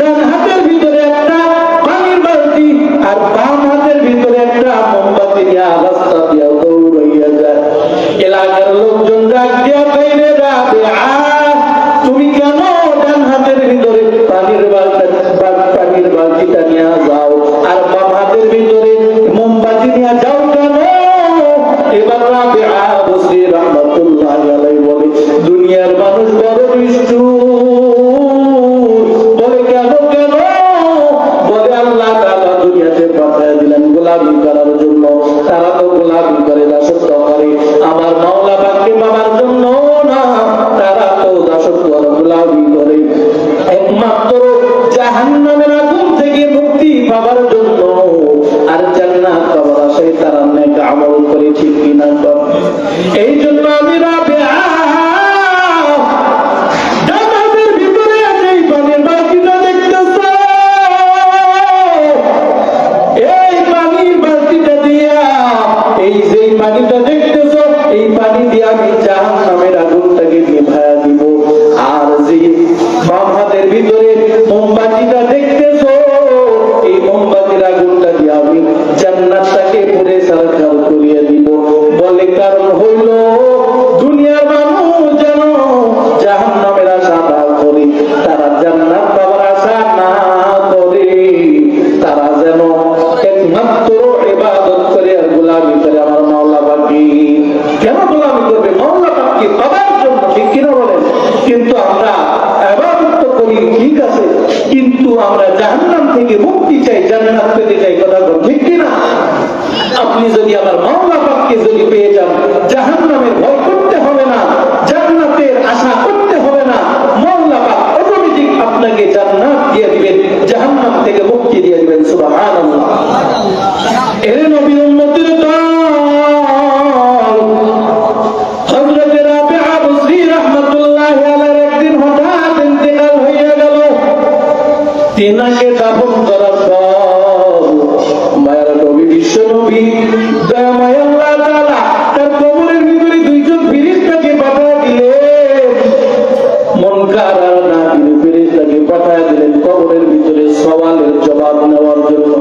ডান হাতের ভিতরে একটা পানির বালতি আর বাম হাতের ভিতরে একটা মোমবাতি নিয়ে রাস্তা দিয়ে দৌড়াইয়া যায়। এলাকার লোকজন ডাক দিয়া কইরে রাবিআ, তুমি কেন ডান হাতের ভিতরে পানির বালতিটা নিয়ে যাও আর বাম হাতের ভিতরে মোমবাতি নিয়ে যাও কেন? এবার রাবিআ বসরি রাহমাতুল্লাহি আলাইহি বলে, দুনিয়ার মানুষ বড় নিষ্ঠুর। বলে কেন? বলে আল্লাহ তাআলা দুনিয়াতে পাঠিয়ে দিলেন গোলামি করার জন্য। তারা তো গোলামি করে, দাসত্ব করে, আমার মাওলা পাককে পাবার জন্য না, তারা তো দাসত্ব আর গোলামি করে একমাত্র জাহান্নামের আগুন থেকে মুক্তি পাবার জন্য আর জান্নাত পাবার আশায় তারা নেক আমল করে, ঠিক কিনা? এই জন্য আমি রাবিআ জান্নাতের ভিতরে এই পানির বালতিটা দেখতেছ, এই পানির বালতিটা দিয়া, এই যে পানিটা দেখতেছ, এই পানি দিয়ে আমি জাহান্নামের আগুনটাকে নিভায়া দিব। আর যে বাম হাতের ভিতরে মোমবাতিটা দেখতেছ, এই মোমবাতির আগুনটা দিয়ে আমি জান্নাতটাকে পুরে সারকার করিয়ে দিব। বলে কারণ হইল দুনিয়ার মানুষ যেন জাহান্নামের আশা না করে, তারা জান্নাত পাওয়ার আশা না করে, তারা যেন একমাত্র ইবাদত করে আর গোলামি করে আমার মাওলা পাককে। কেন গোলামি করবে? মাওলা পাককে পাবার জন্য, ঠিক কিনা বলেন? কিন্তু আমরা ইবাদত তো করি, ঠিক আছে, কিন্তু আমরা জাহান্নাম থেকে মুক্তি চাই, জান্নাত পেতে চাই, কথা বল, ঠিক কিনা? আপনি যদি আমার মাওলা পাককে যদি পেয়ে যান, জাহান্নামের ভয় করতে হবে না, জান্নাতের আশা করতে হবে না, মাওলা পাক অটোমেটিক আপনাকে জান্নাত দিয়ে দিবেন, জাহান্নাম থেকে মুক্তি দিয়ে দিবেন। সুবহানাল্লাহ। এর নবীর উম্মতের দল হযরত রাবিআ বসরি রাহমাতুল্লাহি আলাইহি একদিন হঠাৎ ইন্তেকাল হয়ে গেল। তিনাকে দাফন করার পর মায়ের নবী বিশ্ব নবী দয়াময় আল্লাহ তাআলা তার কবরের ভিতরে দুইজন ফেরেশতাকে পাঠিয়ে দিলেন। মুনকার আর নাকির ফেরেশতাকে পাঠিয়ে দিলেন কবরের ভিতরে সওয়ালের জবাব নেওয়ার জন্য।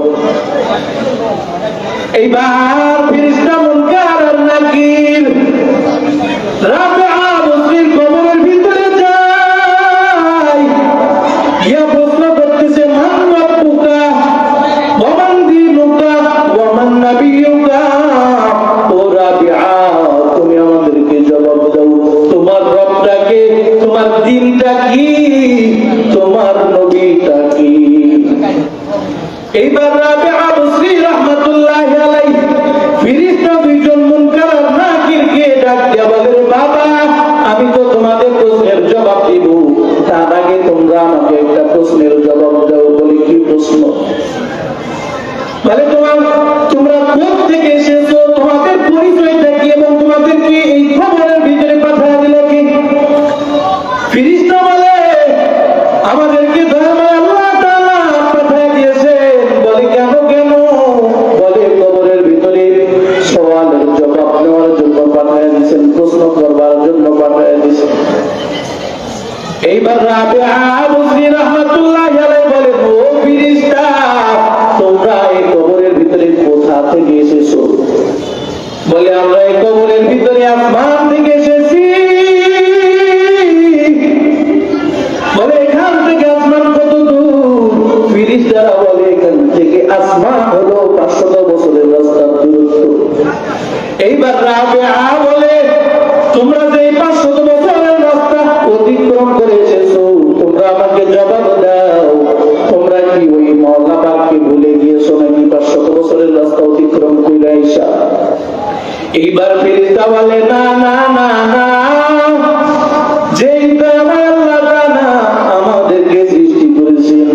এইবার ফেরেশতা মুনকার আর নাকির রাবিআ বসরির কবরের ভিতরে যায়, ইয়া প্রশ্ন করতেছে, মান রাব্বুকা ওয়া মান দীনুকা ওয়া মান নাবিয়ুকা। ও রাবিআ, তুমি আমাদেরকে জবাব দাও, তোমার রবটা কে, তোমার দ্বীনটা কি, তোমার নবীটা কি? এইবার রাবিআ বসরি রাহমাতুল্লাহি আলাইহি ফেরেশতা দুইজন মুনকার আর নাকিরকে ডাক দিয়া বলেন, বাবা আমি তো তোমাদের প্রশ্নের জবাব দিব, তার আগে তোমরা আমাকে একটা প্রশ্নের জবাব দাও। বলে কি প্রশ্ন? বলে তোমরা কোথা থেকে এসেছো, তোমাদের পরিচয়টা কি এবং তোমাদেরকে এই কবরের ভিতরে পাঠিয়ে দিল কি? ফেরেশতা বলে, আমাদেরকে দয়াময় আল্লাহ তাআলা পাঠিয়ে দিয়েছেন। বলে কেন? বলে কবরের ভিতরে সওয়ালের জবাব নেওয়ার জন্য পাঠিয়ে দিয়েছেন, প্রশ্ন করবার জন্য পাঠিয়ে দিয়েছেন। এইবার রাবিআ বসরি রাহমাতুল্লাহি আলাইহি বলেন, ও ফেরেশতা, তোমরা এই কবরের ভিতরে কোথা থেকে এসেছো? বলে আমরা এই কবরের ভিতরে আসমান থেকে এসেছি। বলে এখান থেকে আসমান কত দূর? ফেরেশতারা বলে এখান থেকে আসমান হলো 500 বছরের রাস্তার দূরত্ব। এইবার রাবিআ বলে, তোমরা যে 500 বছরের রাস্তা অতিক্রম করে এসেছো, তোমরা আমাকে জবাব দাও, তোমরা কি ওই মাওলা পাককে ভুলে গিয়েছো নাকি 500 বছরের রাস্তা অতিক্রম করে আইসা? এইবার ফেরেশতা বলে, না না না না, যেই দয়াময় আল্লাহ তাআলা আমাদেরকে সৃষ্টি করেছেন,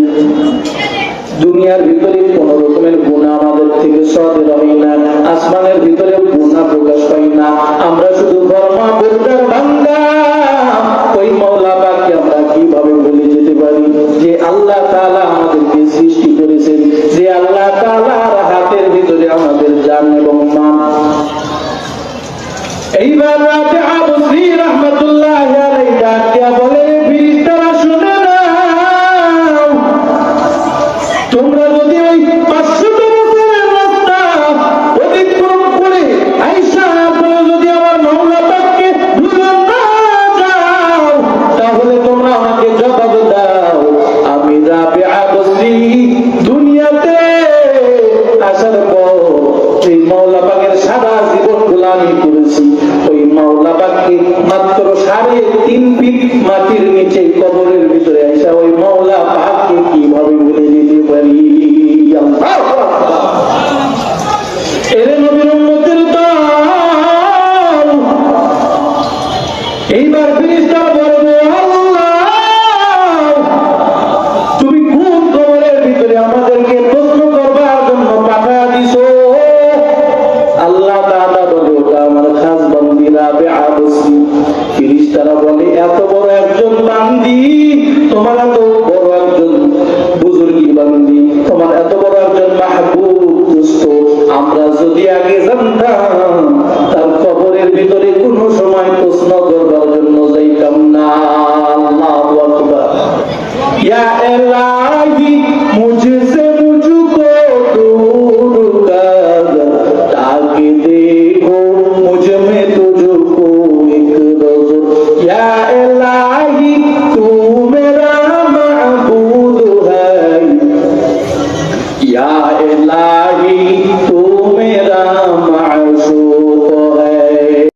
দুনিয়ার ভিতরে কোন রকমের গুনাহ আমাদের থেকে সদের হয় না, আসমানের ভিতরে গুনাহ প্রকাশ পাই না, আমরা শুধু ফরমা বরদার বান্দা। ওই মাওলা পাককে আমরা কিভাবে ভুলে যেতে পারি যে আল্লাহ তাআলা আমাদেরকে সৃষ্টি করেছেন, যে আল্লাহ তাআলার হাতের ভিতরে আমাদের জান এবং মান। এইবার রাবিআ বসরি রাহমাতুল্লাহি আলাইহি ডাক দিয়া বলে, ফেরেশতারা শুনে নাও, ঠিক মাটির নিচে কবরের ভিতরে এসে ওই মাওলা পাককে কিভাবে ভুলে যেতে পারি? আল্লাহু আকবার। এর নবীর উম্মতের দল এইবার ফেরেশতারা বলবে, আল্লাহ তুমি কোন কবরের ভিতরে আমাদেরকে প্রশ্ন করবার জন্য পাঠায়া দিছো? আল্লাহ তাআলা বলে, ওটা আমার খাস বান্দি রাবিআ বসরি। ফেরেশতারা বলে, এত বড় একজন বান্দি, তোমার এত বড় একজন বুজুর্গি বান্দি, তোমার এত বড় একজন মাহবুব দোস্ত, আমরা যদি আগে জানতাম তার কবরের ভিতরে কোনো সময় প্রশ্ন করবার জন্য যাইতাম না। আল্লাহু আকবার। ইয়া আল্লাহ